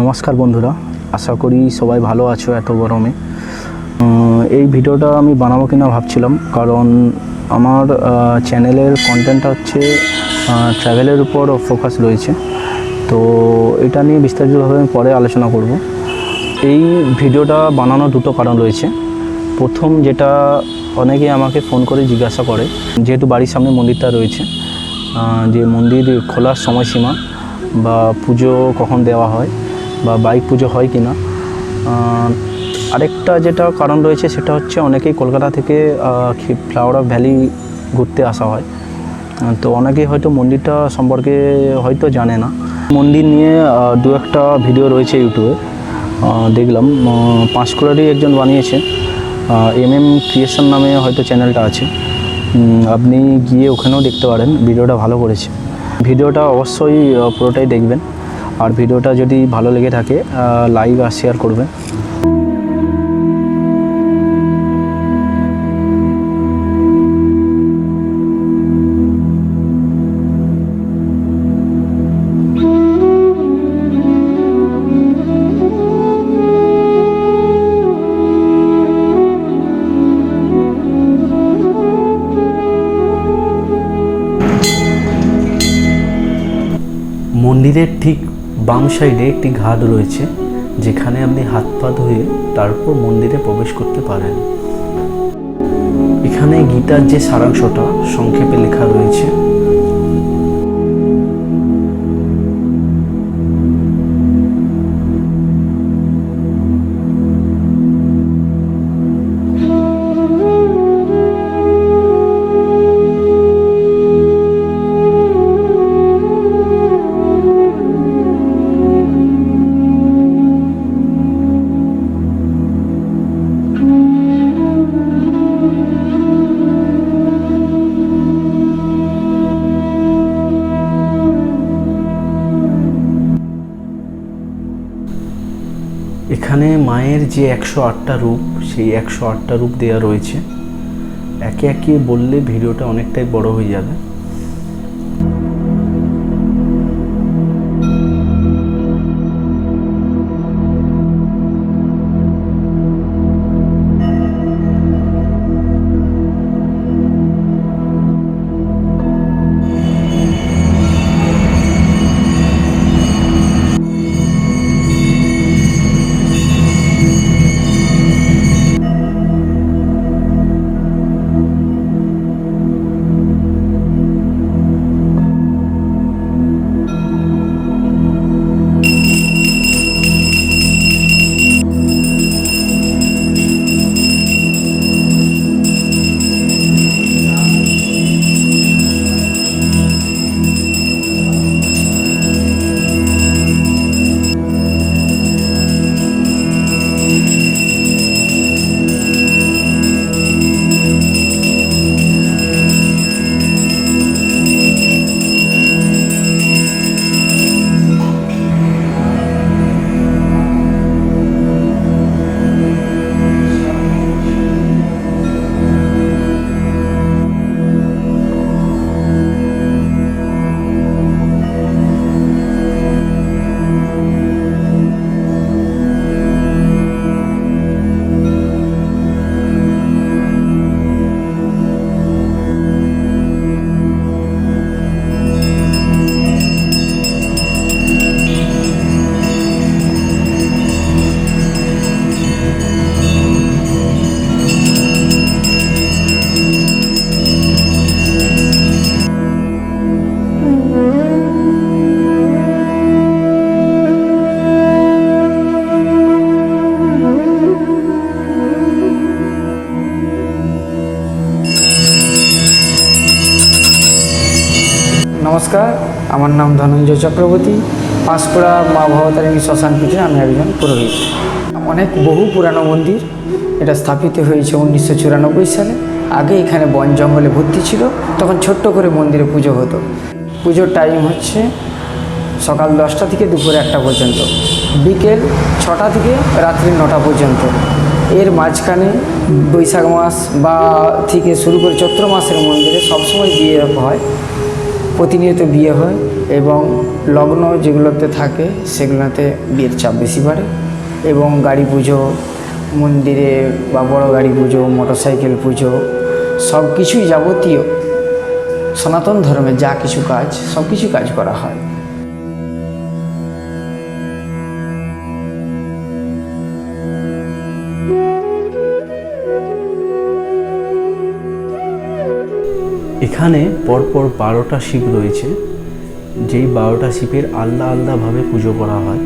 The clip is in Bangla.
নমস্কার বন্ধুরা, আশা করি সবাই ভালো আছো এত গরমে। এই ভিডিওটা আমি বানাবো কিনা ভাবছিলাম, কারণ আমার চ্যানেলের কন্টেন্টটা হচ্ছে ট্র্যাভেলের উপর ফোকাস রয়েছে। তো এটা নিয়ে বিস্তারিতভাবে আমি পরে আলোচনা করব। এই ভিডিওটা বানানোর দুটো কারণ রয়েছে। প্রথম, যেটা অনেকেই আমাকে ফোন করে জিজ্ঞাসা করে, যেহেতু বাড়ির সামনে মন্দিরটা রয়েছে, যে মন্দির খোলার সময়সীমা বা পুজো কখন দেওয়া হয় বা বাইক পুজো হয় কি না। আরেকটা যেটা কারণ রয়েছে সেটা হচ্ছে অনেকেই কলকাতা থেকে ফ্লাওয়ার অফ ভ্যালি ঘুরতে আসা হয়, তো অনেকেই হয়তো মন্দিরটা সম্পর্কে হয়তো জানে না। মন্দির নিয়ে দু একটা ভিডিও রয়েছে ইউটিউবে, দেখলাম পাঁশকুড়ারই একজন বানিয়েছে, ক্রিয়েশন নামে হয়তো চ্যানেলটা আছে, আপনি গিয়ে ওখানেও দেখতে পারেন। ভিডিওটা ভালো করেছে। ভিডিওটা অবশ্যই পুরোটাই দেখবেন, আর ভিডিওটা যদি ভালো লেগে থাকে লাইক আর শেয়ার করবেন। মন্দিরের ঠিক বাম সাইডে একটি ঘাট রয়েছে, যেখানে আপনি হাত পা ধুয়ে তারপর মন্দিরে প্রবেশ করতে পারেন। এখানে গীতার যে সারাংশটা সংক্ষেপে লেখা রয়েছে। এখানে মায়ের যে 108টা রূপ, সেই 108টা রূপ দেওয়া রয়েছে। একে একে বললে ভিডিওটা অনেকটাই বড় হয়ে যাবে। নমস্কার, আমার নাম ধনঞ্জয় চক্রবর্তী। পাঁশকুড়া মা ভবতারিণী শ্মশান পীঠে আমি একজন পুরোহিত। অনেক বহু পুরানো মন্দির। এটা স্থাপিত হয়েছে 1994 সালে। আগে এখানে বন জঙ্গলে ভর্তি ছিল, তখন ছোট্ট করে মন্দিরে পুজো হতো। পুজোর টাইম হচ্ছে সকাল 10টা থেকে দুপুর 1টা পর্যন্ত, বিকেল 6টা থেকে রাত্রি 9টা পর্যন্ত। এর মাঝখানে বৈশাখ মাস বা থেকে শুরু করে চৈত্র মাসের মন্দিরে সবসময় বিয়ে হয়, প্রতিনিয়ত বিয়ে হয় এবং লগ্ন যেগুলোতে থাকে সেগুলোতে বিয়ের চাপ বেশি বাড়ে, এবং গাড়ি পুজো, মন্দিরে বা বড় গাড়ি পুজো, মোটরসাইকেল পুজো, সব কিছুই যাবতীয় সনাতন ধর্মের যা কিছু কাজ সব কিছু কাজ করা হয়। এখানে পরপর 12টা শিব রয়েছে, যেই 12টা শিবের আলাদা আলাদাভাবে পুজো করা হয়।